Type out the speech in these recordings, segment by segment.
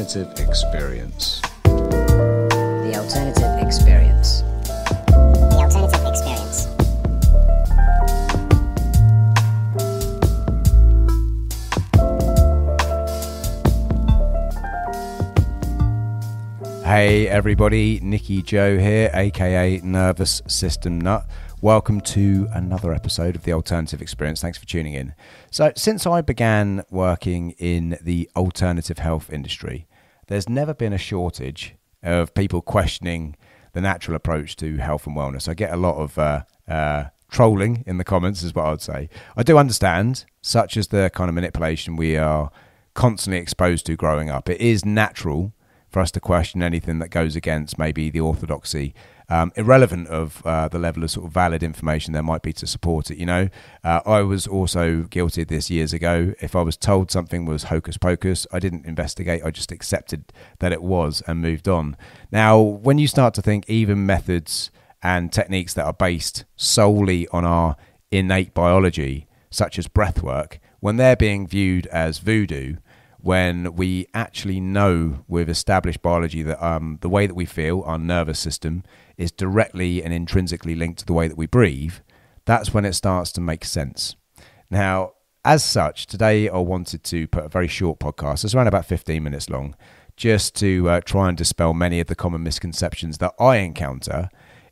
alternative experience. The alternative experience. The alternative experience. Hey everybody, Nicky Joe here, aka Nervous System Nut. Welcome to another episode of The Alternative Experience. Thanks for tuning in. So, since I began working in the alternative health industry, there's never been a shortage of people questioning the natural approach to health and wellness. I get a lot of trolling in the comments, is what I would say. I do understand, such as the kind of manipulation we are constantly exposed to growing up. It is natural for us to question anything that goes against maybe the orthodoxy, irrelevant of the level of sort of valid information there might be to support it. You know, I was also guilty of this years ago. If I was told something was hocus pocus, I didn't investigate. I just accepted that it was and moved on. Now, when you start to think even methods and techniques that are based solely on our innate biology, such as breath work, when they're being viewed as voodoo, when we actually know with established biology that the way that we feel, our nervous system, is directly and intrinsically linked to the way that we breathe, that's when it starts to make sense. Now, as such, today I wanted to put a very short podcast, it's around about 15 minutes long, just to try and dispel many of the common misconceptions that I encounter,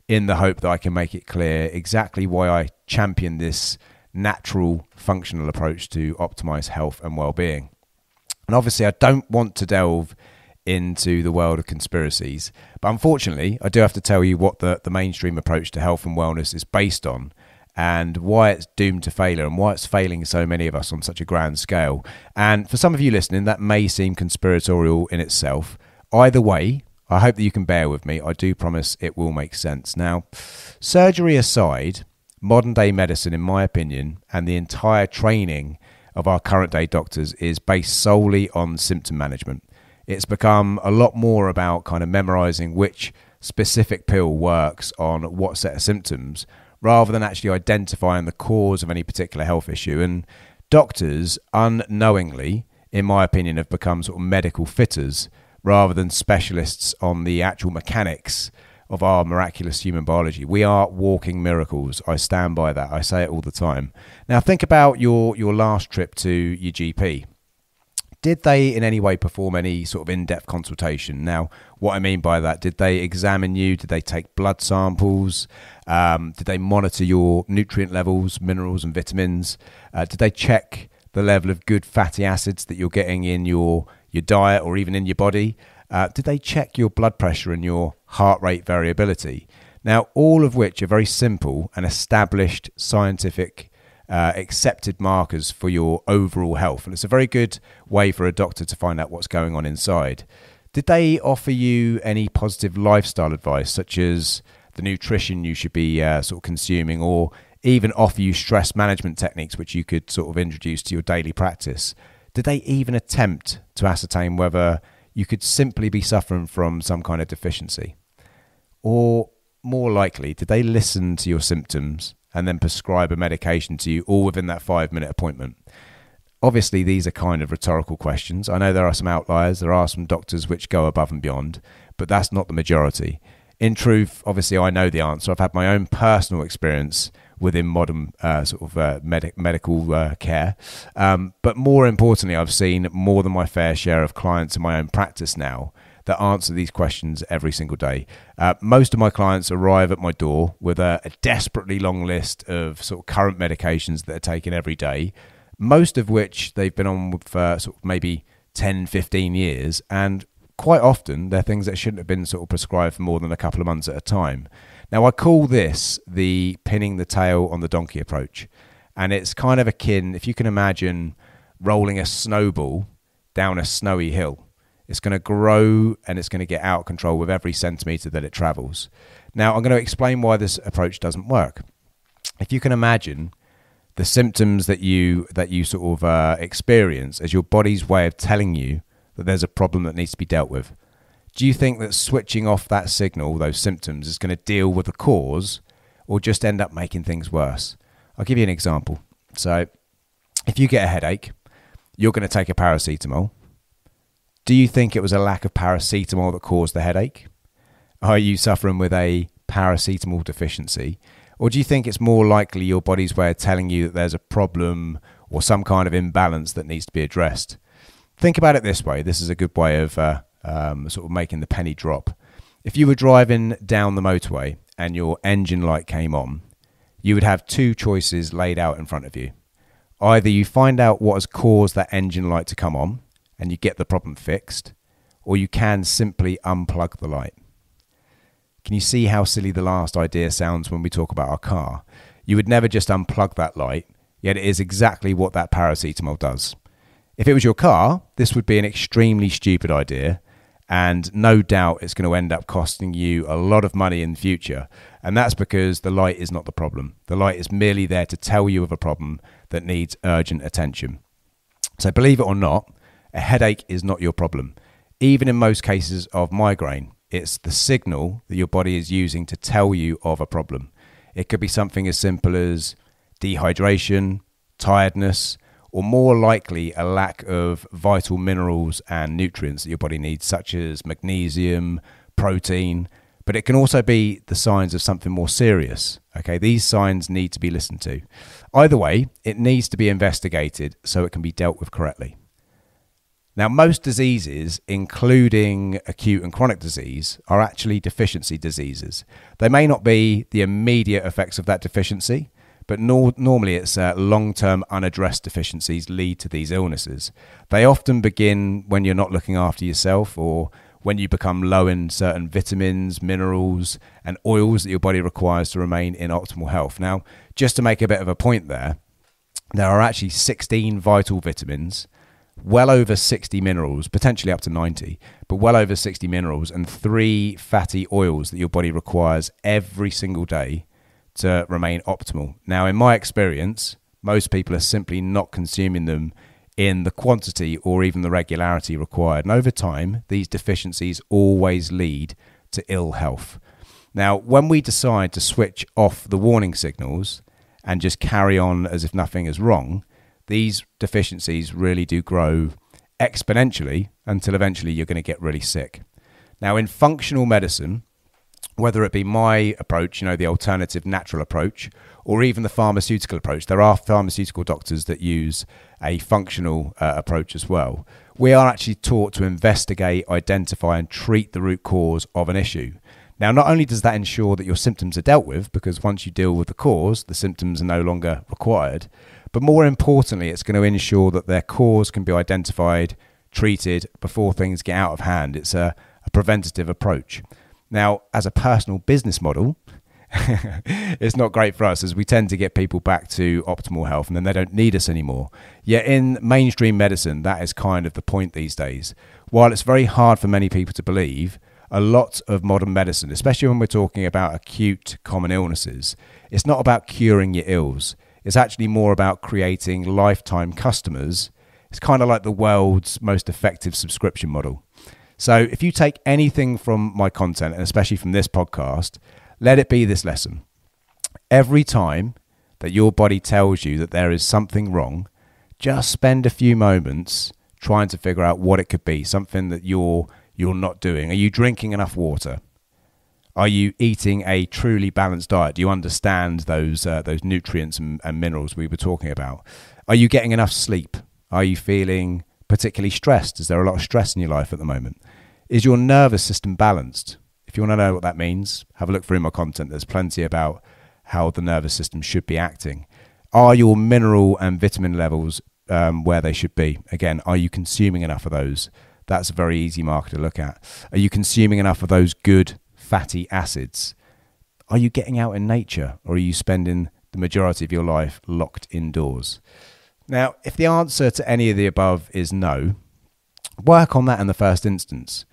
in the hope that I can make it clear exactly why I champion this natural functional approach to optimize health and well-being. And obviously, I don't want to delve into the world of conspiracies, but unfortunately, I do have to tell you what the mainstream approach to health and wellness is based on and why it's doomed to failure and why it's failing so many of us on such a grand scale. And for some of you listening, that may seem conspiratorial in itself. Either way, I hope that you can bear with me. I do promise it will make sense. Now, surgery aside, modern day medicine, in my opinion, and the entire training of our current day doctors is based solely on symptom management. It's become a lot more about kind of memorizing which specific pill works on what set of symptoms, rather than actually identifying the cause of any particular health issue. And doctors unknowingly, in my opinion, have become sort of medical fitters rather than specialists on the actual mechanics of our miraculous human biology. We are walking miracles. I stand by that. I say it all the time. Now, think about your last trip to your GP. Did they in any way perform any sort of in-depth consultation? Now, what I mean by that, did they examine you? Did they take blood samples? Did they monitor your nutrient levels, minerals and vitamins? Did they check the level of good fatty acids that you're getting in your diet or even in your body? Did they check your blood pressure and your heart rate variability? Now, all of which are very simple and established scientific accepted markers for your overall health. And it's a very good way for a doctor to find out what's going on inside. Did they offer you any positive lifestyle advice, such as the nutrition you should be sort of consuming, or even offer you stress management techniques which you could sort of introduce to your daily practice? Did they even attempt to ascertain whether you could simply be suffering from some kind of deficiency? Or more likely, did they listen to your symptoms and then prescribe a medication to you all within that 5-minute appointment? Obviously, these are kind of rhetorical questions. I know there are some outliers. There are some doctors which go above and beyond, but that's not the majority. In truth, obviously, I know the answer. I've had my own personal experience within modern medical care. But more importantly, I've seen more than my fair share of clients in my own practice now that answer these questions every single day. Most of my clients arrive at my door with a desperately long list of sort of current medications that are taken every day, most of which they've been on for sort of maybe 10, 15 years. And quite often, they're things that shouldn't have been sort of prescribed for more than a couple of months at a time. Now, I call this the pinning the tail on the donkey approach. And it's kind of akin, if you can imagine rolling a snowball down a snowy hill. It's going to grow and it's going to get out of control with every centimetre that it travels. Now, I'm going to explain why this approach doesn't work. If you can imagine the symptoms that you sort of experience as your body's way of telling you that there's a problem that needs to be dealt with, do you think that switching off that signal, those symptoms, is going to deal with the cause or just end up making things worse? I'll give you an example. So if you get a headache, you're going to take a paracetamol. Do you think it was a lack of paracetamol that caused the headache? Are you suffering with a paracetamol deficiency? Or do you think it's more likely your body's way of telling you that there's a problem or some kind of imbalance that needs to be addressed? Think about it this way. This is a good way of sort of making the penny drop. If you were driving down the motorway and your engine light came on, you would have two choices laid out in front of you. Either you find out what has caused that engine light to come on and you get the problem fixed, or you can simply unplug the light. Can you see how silly the last idea sounds when we talk about our car? You would never just unplug that light, yet it is exactly what that paracetamol does. If it was your car, this would be an extremely stupid idea, and no doubt it's going to end up costing you a lot of money in the future. And that's because the light is not the problem. The light is merely there to tell you of a problem that needs urgent attention. So believe it or not, a headache is not your problem. Even in most cases of migraine, it's the signal that your body is using to tell you of a problem. It could be something as simple as dehydration, tiredness, or more likely a lack of vital minerals and nutrients that your body needs, such as magnesium, protein. But it can also be the signs of something more serious. Okay, these signs need to be listened to. Either way, it needs to be investigated so it can be dealt with correctly. Now, most diseases, including acute and chronic disease, are actually deficiency diseases. They may not be the immediate effects of that deficiency, but normally it's long-term unaddressed deficiencies lead to these illnesses. They often begin when you're not looking after yourself, or when you become low in certain vitamins, minerals, and oils that your body requires to remain in optimal health. Now, just to make a bit of a point there are actually 16 vital vitamins, well over 60 minerals, potentially up to 90, but well over 60 minerals, and 3 fatty oils that your body requires every single day to remain optimal. Now, in my experience, most people are simply not consuming them in the quantity or even the regularity required. And over time, these deficiencies always lead to ill health. Now, when we decide to switch off the warning signals and just carry on as if nothing is wrong, these deficiencies really do grow exponentially until eventually you're going to get really sick. Now, in functional medicine, whether it be my approach, the alternative natural approach, or even the pharmaceutical approach, there are pharmaceutical doctors that use a functional approach as well. We are actually taught to investigate, identify, and treat the root cause of an issue. Now, not only does that ensure that your symptoms are dealt with, because once you deal with the cause, the symptoms are no longer required, but more importantly, it's going to ensure that their cause can be identified, treated before things get out of hand. It's a preventative approach. Now, as a personal business model, it's not great for us, as we tend to get people back to optimal health and then they don't need us anymore. Yet in mainstream medicine, that is kind of the point these days. While it's very hard for many people to believe, a lot of modern medicine, especially when we're talking about acute common illnesses, it's not about curing your ills. It's actually more about creating lifetime customers. It's kind of like the world's most effective subscription model. So if you take anything from my content, and especially from this podcast, let it be this lesson. Every time that your body tells you that there is something wrong, just spend a few moments trying to figure out what it could be, something that you're not doing. Are you drinking enough water? Are you eating a truly balanced diet? Do you understand those nutrients and minerals we were talking about? Are you getting enough sleep? Are you feeling particularly stressed? Is there a lot of stress in your life at the moment? Is your nervous system balanced? If you want to know what that means, have a look through my content. There's plenty about how the nervous system should be acting. Are your mineral and vitamin levels where they should be? Again, are you consuming enough of those? That's a very easy marker to look at. Are you consuming enough of those good fatty acids? Are you getting out in nature, or are you spending the majority of your life locked indoors? Now, if the answer to any of the above is no, work on that in the first instance.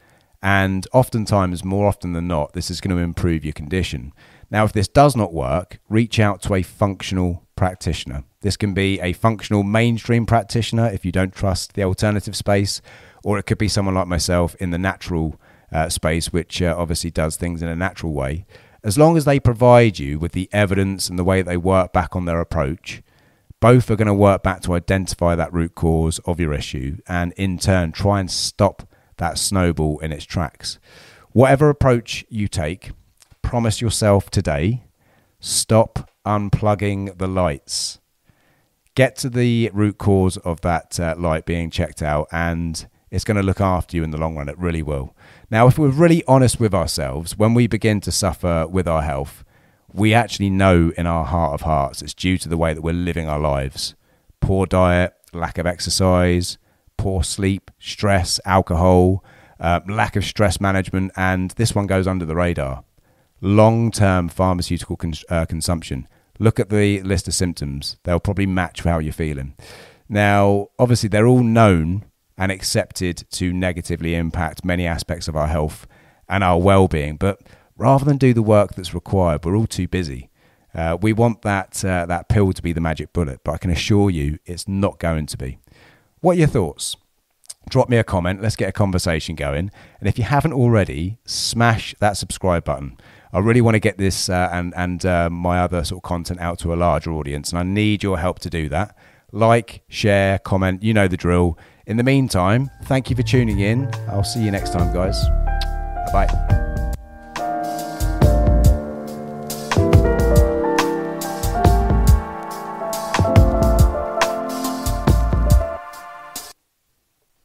And oftentimes, more often than not, this is going to improve your condition. Now, if this does not work, reach out to a functional practitioner. This can be a functional mainstream practitioner if you don't trust the alternative space, or it could be someone like myself in the natural space, which obviously does things in a natural way. As long as they provide you with the evidence and the way they work back on their approach, both are going to work back to identify that root cause of your issue and in turn try and stop that snowball in its tracks. Whatever approach you take, promise yourself today, stop unplugging the lights. Get to the root cause of that light being checked out, and it's going to look after you in the long run. It really will. Now, if we're really honest with ourselves, when we begin to suffer with our health, we actually know in our heart of hearts it's due to the way that we're living our lives. Poor diet, lack of exercise, poor sleep, stress, alcohol, lack of stress management, and this one goes under the radar. Long-term pharmaceutical consumption. Look at the list of symptoms. They'll probably match how you're feeling. Now, obviously, they're all known and accepted to negatively impact many aspects of our health and our well-being, but rather than do the work that's required, we're all too busy. We want that pill to be the magic bullet, but I can assure you it's not going to be. What are your thoughts? Drop me a comment. Let's get a conversation going. And if you haven't already, smash that subscribe button. I really want to get this and my other sort of content out to a larger audience, and I need your help to do that. Like, share, comment, you know the drill. In the meantime, thank you for tuning in. I'll see you next time, guys. Bye-bye.